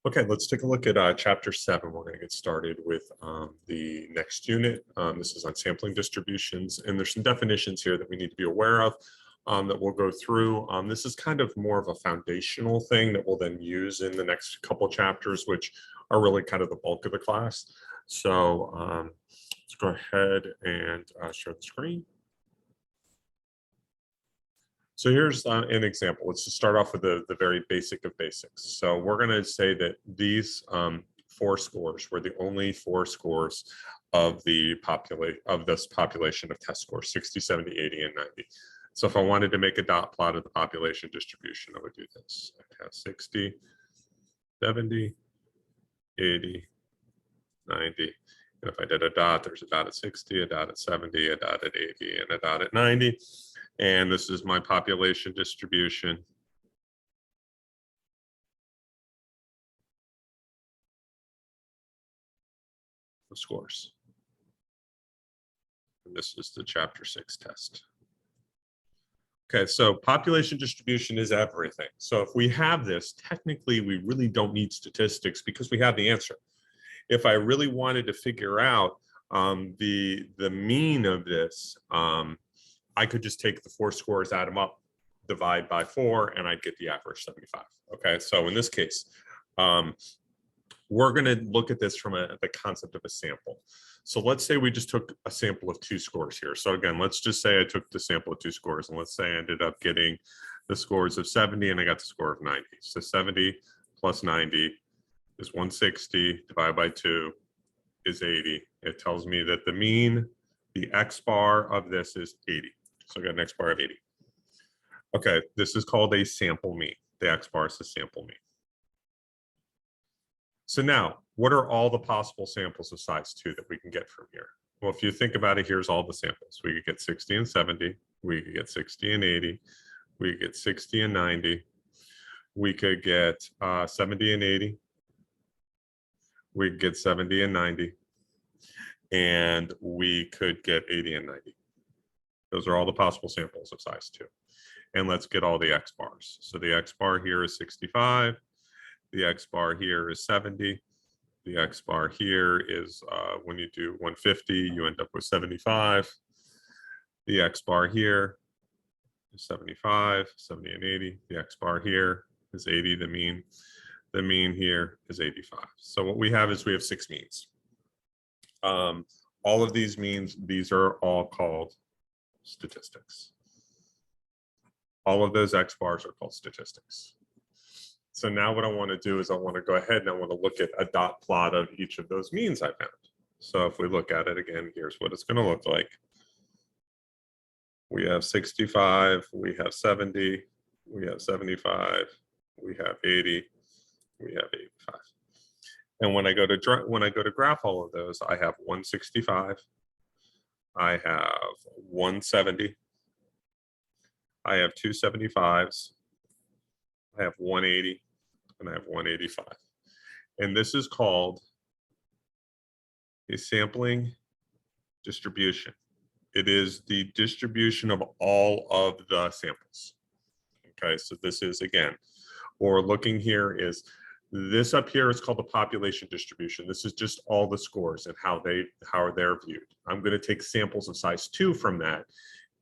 Okay, let's take a look at chapter 7. We're going to get started with the next unit. This is on sampling distributions, and there's some definitions here that we need to be aware of that we'll go through. This is kind of more of a foundational thing that we'll then use in the next couple chapters, which are really kind of the bulk of the class. So let's go ahead and share the screen. So here's an example. Let's just start off with the very basic of basics. So we're going to say that these 4 scores were the only 4 scores of the this population of test scores, 60, 70, 80, and 90. So if I wanted to make a dot plot of the population distribution, I would do this. I have 60, 70, 80, 90. And if I did a dot, there's a dot at 60, a dot at 70, a dot at 80, and a dot at 90. And this is my population distribution. Of scores. And this is the chapter 6 test. Okay, so population distribution is everything. So if we have this, technically we really don't need statistics because we have the answer. If I really wanted to figure out the mean of this, I could just take the 4 scores, add them up, divide by 4, and I'd get the average 75. Okay, so in this case, we're going to look at this from the concept of a sample. So let's say we just took a sample of 2 scores here. So again, let's just say I took the sample of 2 scores, and let's say I ended up getting the scores of 70 and I got the score of 90. So 70 plus 90 is 160 divided by 2 is 80. It tells me that the mean, the X bar of this is 80. So I got an X bar of 80. Okay, this is called a sample mean. The X bar is the sample mean. So now, what are all the possible samples of size 2 that we can get from here? Well, if you think about it, here's all the samples. We could get 60 and 70. We could get 60 and 80. We could get 60 and 90. We could get 70 and 80. We could get 70 and 90. And we could get 80 and 90. Those are all the possible samples of size 2. And let's get all the X bars. So the X bar here is 65. The X bar here is 70. The X bar here is when you do 150, you end up with 75. The X bar here is 75, 70 and 80. The X bar here is 80, the mean. The mean here is 85. So what we have is we have 6 means. All of these means, these are all called statistics. All of those X bars are called statistics. So now what I want to do is I want to go ahead and I want to look at a dot plot of each of those means I found. So if we look at it again, here's what it's going to look like. We have 65, we have 70, we have 75, we have 80, we have 85. And when I go to graph all of those, I have 165, I have 170, I have 275s, I have 180, and I have 185. And this is called a sampling distribution. It is the distribution of all of the samples. Okay, so this is, again, what we're looking here is this up here is called the population distribution. This is just all the scores and how they're viewed. I'm going to take samples of size 2 from that.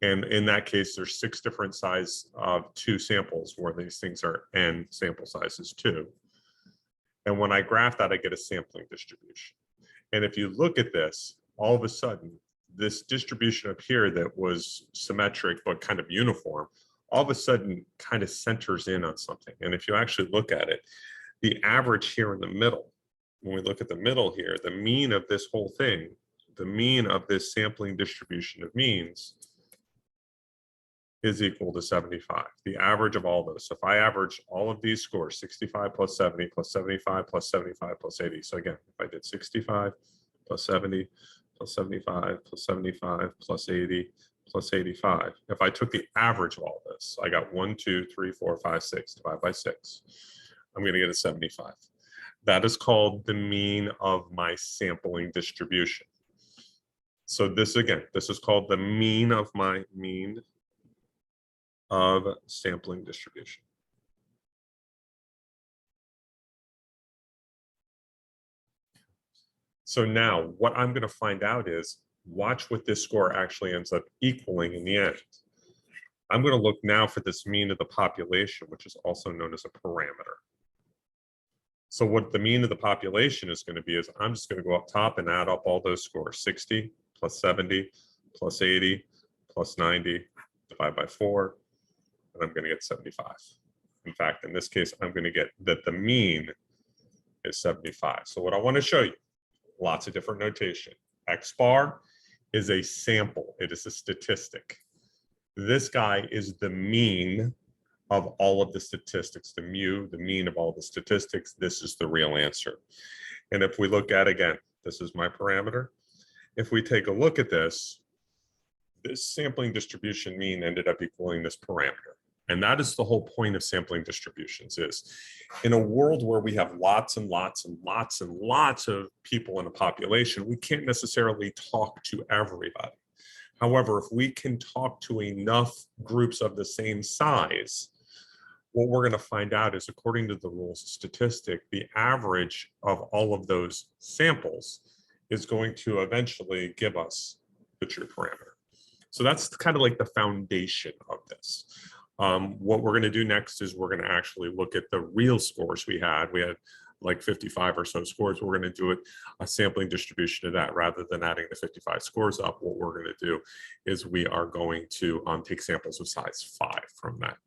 And in that case, there's 6 different size of 2 samples where these things are n sample sizes 2. And when I graph that, I get a sampling distribution. And if you look at this, all of a sudden, this distribution up here that was symmetric but kind of uniform, all of a sudden kind of centers in on something. And if you actually look at it, the average here in the middle, when we look at the middle here, the mean of this whole thing, the mean of this sampling distribution of means is equal to 75, the average of all those. So if I average all of these scores, 65 plus 70 plus 75 plus 75 plus 80. So again, if I did 65 plus 70 plus 75 plus 75 plus 80 plus 85, if I took the average of all this, I got 1, 2, 3, 4, 5, 6 divided by 6. I'm going to get a 75. That is called the mean of my sampling distribution. So this, again, this is called the mean of my of sampling distribution. So now what I'm going to find out is, watch what this score actually ends up equaling in the end. I'm going to look now for this mean of the population, which is also known as a parameter. So what the mean of the population is going to be is, I'm just going to go up top and add up all those scores: 60 plus 70 plus 80 plus 90, divide by 4, and I'm going to get 75. In fact, in this case, I'm going to get that the mean is 75. So what I want to show you, lots of different notation. X bar is a sample. It is a statistic. This guy is the mean of all of the statistics, the mu, the mean of all the statistics. This is the real answer. And if we look at, again, this is my parameter. If we take a look at this sampling distribution mean ended up equaling this parameter. And that is the whole point of sampling distributions, is in a world where we have lots and lots and lots and lots of people in a population, we can't necessarily talk to everybody. However, if we can talk to enough groups of the same size, what we're going to find out is, according to the rules of statistics, the average of all of those samples is going to eventually give us the true parameter. So that's kind of like the foundation of this. What we're going to do next is we're going to actually look at the real scores we had. We had like 55 or so scores. We're going to do a sampling distribution of that. Rather than adding the 55 scores up, what we're going to do is we are going to take samples of size 5 from that.